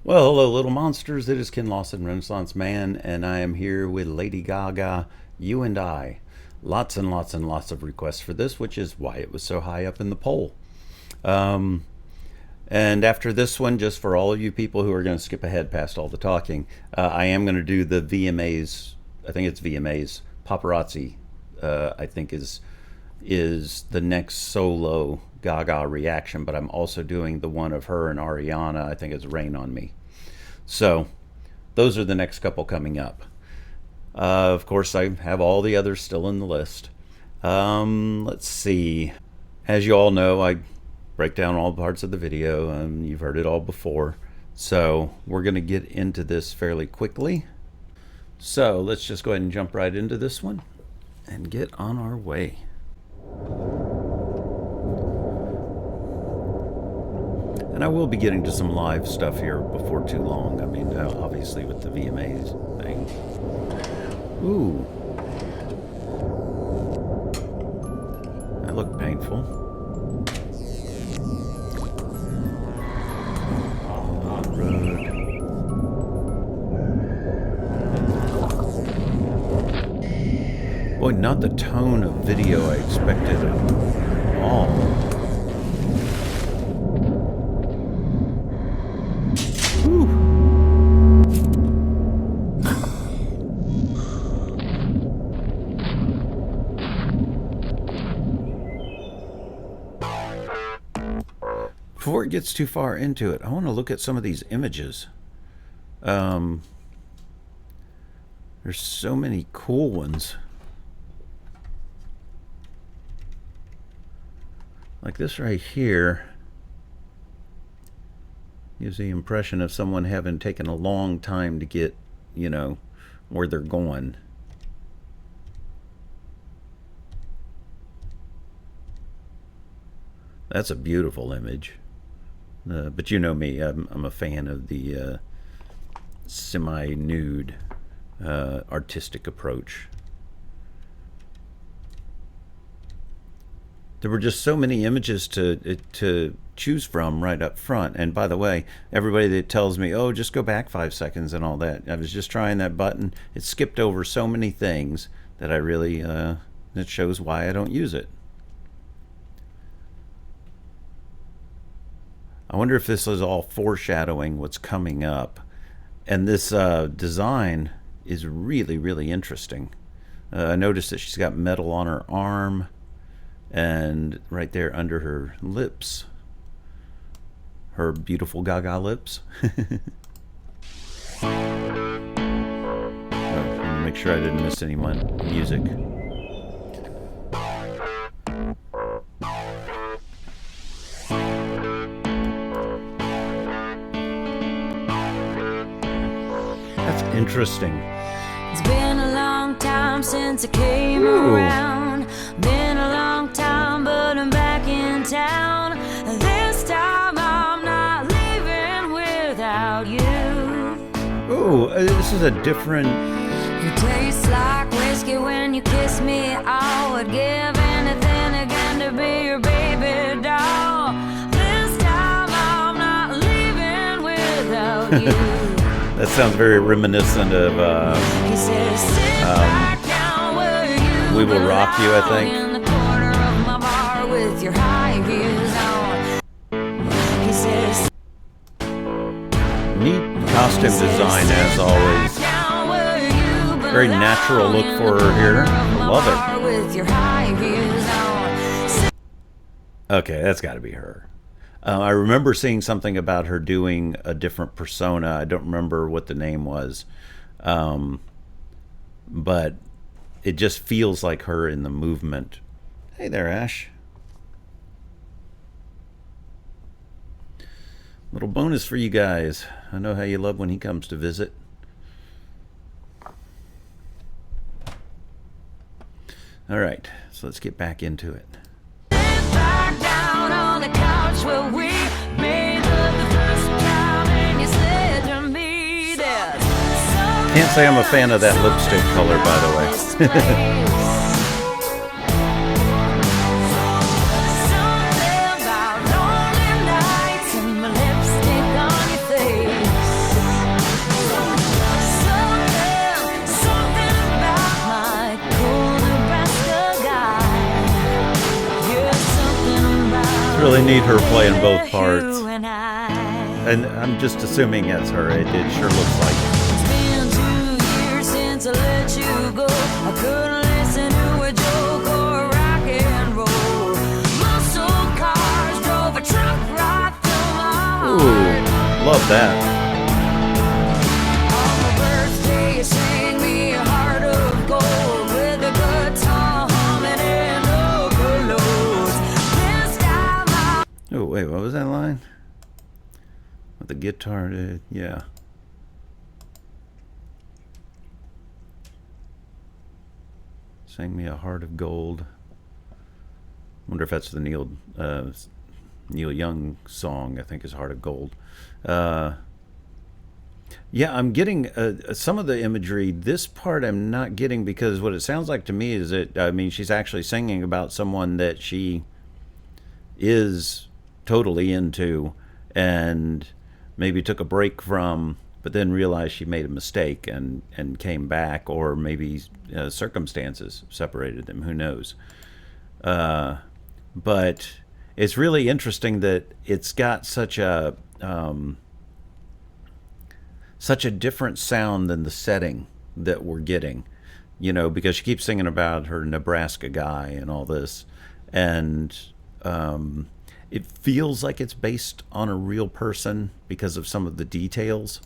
Well, hello, little monsters. It is Ken Lawson, Renaissance Man, and I am here with Lady Gaga, You and I. Lots and lots and lots of requests for this, which is why it was so high up in the poll. Um, and after this one, just for all of you people who are going to skip ahead past all the talking, I am going to do the VMAs. I think it's VMAs. Paparazzi, I think is the next solo Gaga reaction, but I'm also doing the one of her and Ariana. I think it's Rain on Me. So those are the next couple coming up. Of course, I have all the others still in the list. Let's see. As you all know, I break down all parts of the video, and you've heard it all before. So we're going to get into this fairly quickly. So let's just go ahead and jump right into this one and get on our way. And I will be getting to some live stuff here before too long. I mean, obviously with the VMAs thing. Ooh. That looked painful. Road. Boy, not the tone of video I expected at all. Before it gets too far into it, I want to look at some of these images. There's so many cool ones. Like this right here gives the impression of someone having taken a long time to get, you know, where they're going. That's a beautiful image. But you know me, I'm a fan of the semi-nude artistic approach. There were just so many images to choose from right up front. And by the way, everybody that tells me, oh, just go back 5 seconds and all that, I was just trying that button. It skipped over so many things that I really, it shows why I don't use it. I wonder if this is all foreshadowing what's coming up. And this design is really, really interesting. I noticed that she's got metal on her arm and right there under her lips. Her beautiful Gaga lips. Oh, make sure I didn't miss any music. Interesting. It's been a long time since I came around. Been a long time, but I'm back in town. This time I'm not leaving without you. Oh, this is a different. You taste like whiskey when you kiss me. I would give anything again to be your baby doll. This time I'm not leaving without you. That sounds very reminiscent of We Will Rock You, I think. In the corner of my bar with your high heels on. He says, neat costume design as always. Very natural look for her here. I love it. Okay, that's got to be her. I remember seeing something about her doing a different persona. I don't remember what the name was. But it just feels like her in the movement. Hey there, Ash. Little bonus for you guys. I know how you love when he comes to visit. All right, so let's get back into it. Where we made love the first time and you said to me there's can't say I'm a fan of that lipstick color, by the way. something about lonely nights and my lipstick on your face. neat her playing both parts. You and I. And I'm just assuming that's her. It sure looks like it. It's been 2 years since I let you go. I couldn't listen to a joke or rock and roll. Muscle cars drove a truck right through my heart. Ooh, love that. On my birthday, you sang me a heart of gold with a guitar humming and overloads. This time I Oh, wait, what was that line? With the guitar, yeah. Sang me a heart of gold. Wonder if that's the Neil Young song. I think is Heart of Gold. Yeah, I'm getting some of the imagery. This part I'm not getting because what it sounds like to me is that, I mean, she's actually singing about someone that she is totally into and maybe took a break from, but then realized she made a mistake and came back, or maybe circumstances separated them. Who knows? But it's really interesting that it's got such a different sound than the setting that we're getting, you know, because she keeps singing about her Nebraska guy and all this, and it feels like it's based on a real person because of some of the details.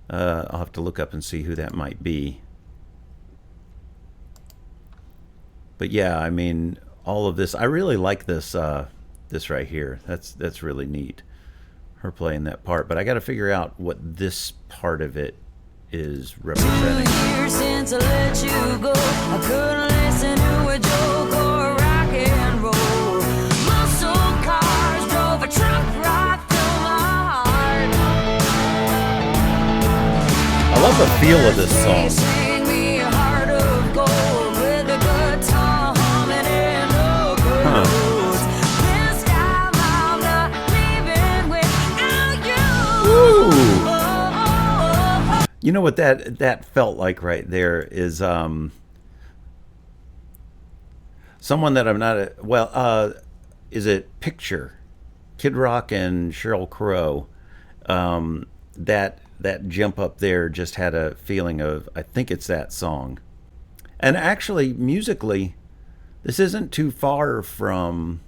I'll have to look up and see who that might be. But yeah, I mean, all of this, I really like this this right here. That's really neat. Her playing that part, but I got to figure out what this part of it is representing. 2 years since I let you go. I couldn't listen to a joke or rock and roll. Muscle cars drove a truck right through my heart. I love the feel of this song. Sang me a heart of gold with a guitar humming and overloads. This time I'm not leaving without you. Ooh. Oh, oh, oh. You know what that felt like right there is someone that I'm not is it Picture, Kid Rock and Sheryl Crow. That jump up there just had a feeling of, I think it's that song. And actually, musically, this isn't too far from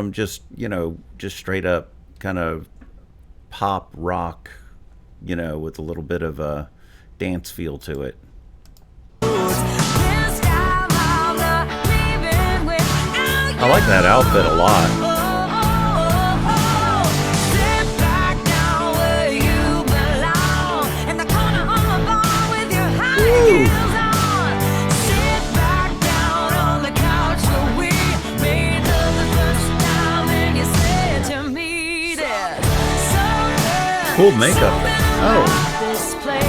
just, you know, just straight up kind of pop rock, you know, with a little bit of a dance feel to it. This time I'm not leaving without you. I like that outfit a lot. Sit back down where you belong, in the corner on the bar with your high heels on. Sit back down on the couch where we made love the first time, and you said to me that something, Cool makeup. Oh, this place.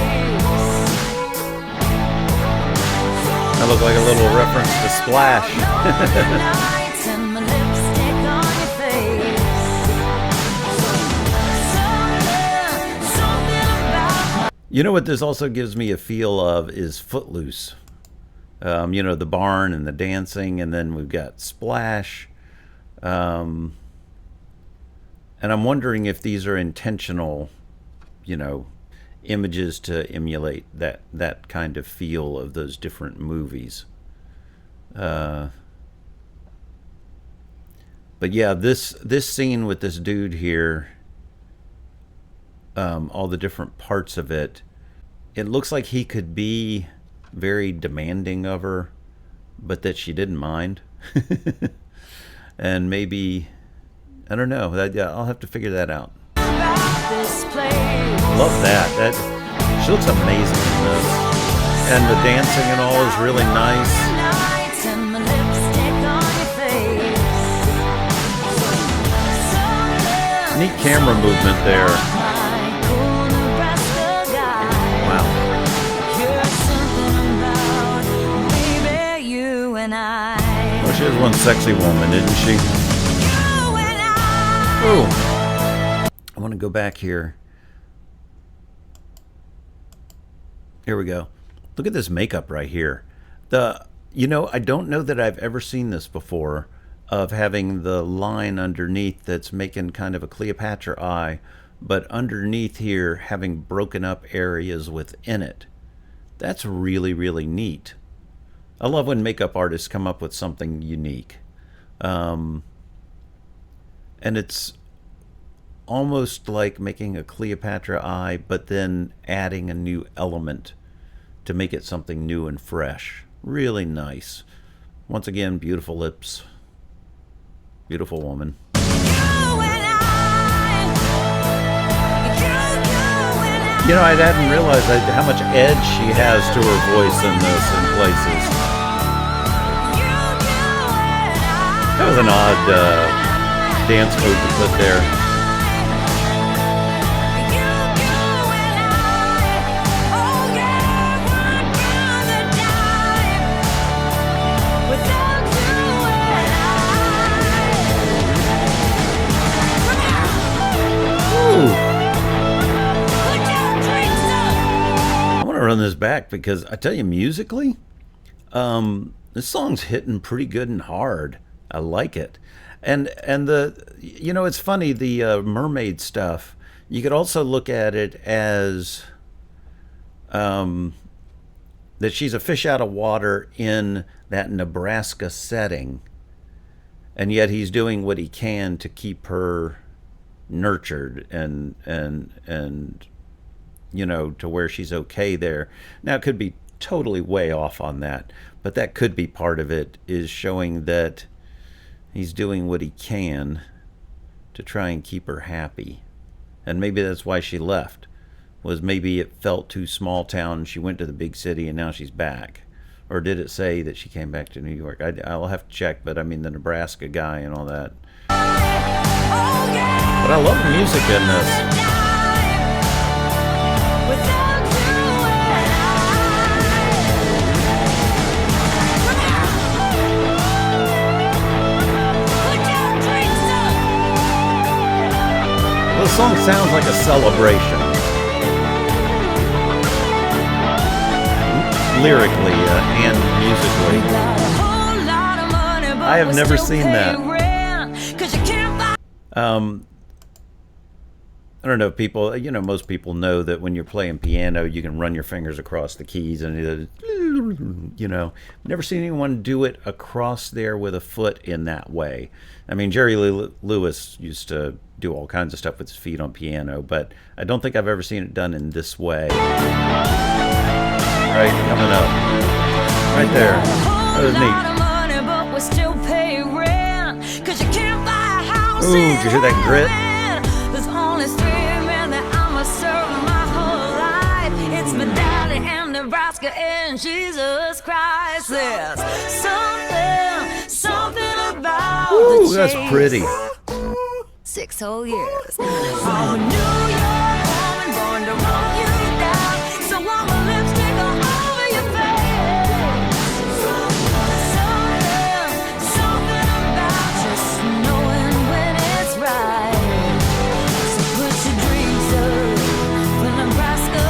that looked like a little reference to Splash. Nights and my lipstick on your face. Something about You know what this also gives me a feel of is Footloose. You know, the barn and the dancing, and then we've got Splash. And I'm wondering if these are intentional, you know, images to emulate that kind of feel of those different movies. But yeah, this scene with this dude here, all the different parts of it, it looks like he could be very demanding of her, but that she didn't mind. And maybe, I don't know, I'll have to figure that out. this place. Love that. She looks amazing in this. And the dancing and all is really nice. Nights and my lipstick on your face. Neat camera movement there. My cool Nebraska guy. Wow. You're something about, baby, you and I. Well, she is one sexy woman, isn't she? You and I. Ooh. I want to go back here. Here we go. Look at this makeup right here. You know, I don't know that I've ever seen this before, of having the line underneath that's making kind of a Cleopatra eye, but underneath here having broken up areas within it. That's really, really neat. I love when makeup artists come up with something unique. And it's almost like making a Cleopatra eye, but then adding a new element to make it something new and fresh. Really nice. Once again, beautiful lips. Beautiful woman. You know, I hadn't realized how much edge she has to her voice in this in places. That was an odd dance move to put there. Run this back because I tell you, musically, this song's hitting pretty good and hard. I like it. And the, you know, it's funny, the mermaid stuff, you could also look at it as that she's a fish out of water in that Nebraska setting, and yet he's doing what he can to keep her nurtured and you know, to where she's okay there. Now, it could be totally way off on that, but that could be part of it, is showing that he's doing what he can to try and keep her happy. And maybe that's why she left, was maybe it felt too small town and she went to the big city and now she's back. Or did it say that she came back to New York? I'll have to check, but I mean, the Nebraska guy and all that. But I love the music in this. The song sounds like a celebration, lyrically and musically. I have never seen that. I don't know if people, you know, most people know that when you're playing piano, you can run your fingers across the keys and, you know, never seen anyone do it across there with a foot in that way. I mean, Jerry Lewis used to do all kinds of stuff with his feet on piano, but I don't think I've ever seen it done in this way. Right, coming up. Right there. That was neat. Ooh, did you hear that grit? Nebraska and Jesus Christ. There's something about the chase. That's pretty. 6 whole years. I'm a New York woman born to roll you down. So I'm a lipstick all over your face. Something about just knowing when it's right. So put your dreams up for Nebraska.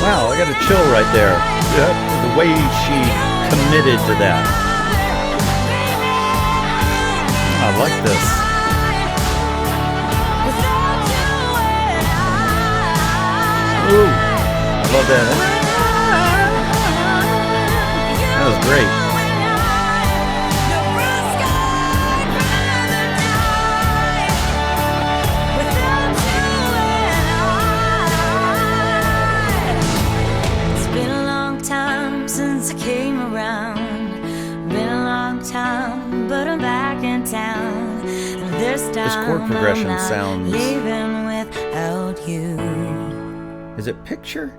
Wow, I got a chill right there. Yep. The way she committed to that. I like this. Ooh, I love that. That was great. Since I came around, been a long time, but I'm back in town. This chord progression sounds leaving without you. Is it picture?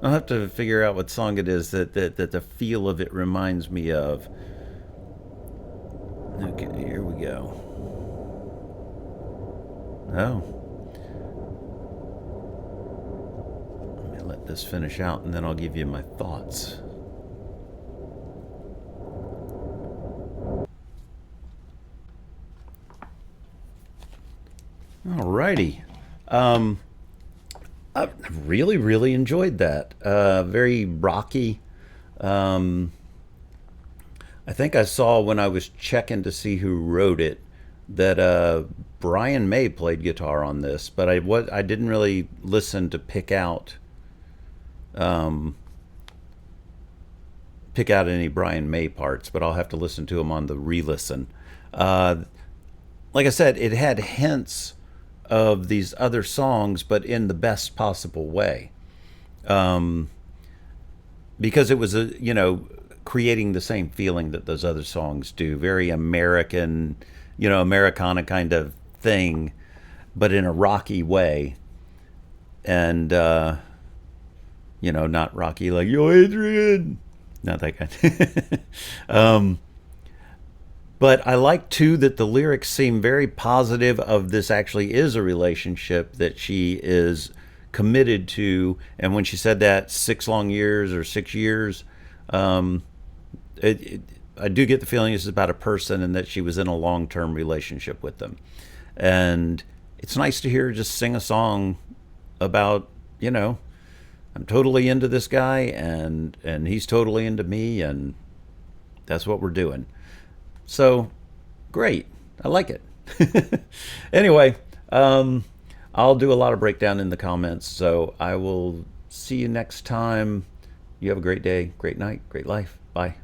I'll have to figure out what song it is that the feel of it reminds me of. Okay, here we go. Oh. Let this finish out and then I'll give you my thoughts. Alrighty. Um, I really, really enjoyed that. Very rocky. Um, I think I saw when I was checking to see who wrote it that Brian May played guitar on this, but I didn't really listen to um, pick out any Brian May parts, but I'll have to listen to him on the re-listen. Uh, like I said, it had hints of these other songs, but in the best possible way. Um, because it was creating the same feeling that those other songs do, very American, Americana kind of thing, but in a rocky way, and not rocky like yo Adrian, not that kind. um, but I like too that the lyrics seem very positive. Of this actually is a relationship that she is committed to, and when she said that 6 long years or 6 years, um, it, it, I do get the feeling this is about a person and that she was in a long term relationship with them. And it's nice to hear her just sing a song about, I'm totally into this guy and he's totally into me, and that's what we're doing. So great. I like it. Anyway, I'll do a lot of breakdown in the comments. So I will see you next time. You have a great day, great night, great life. Bye.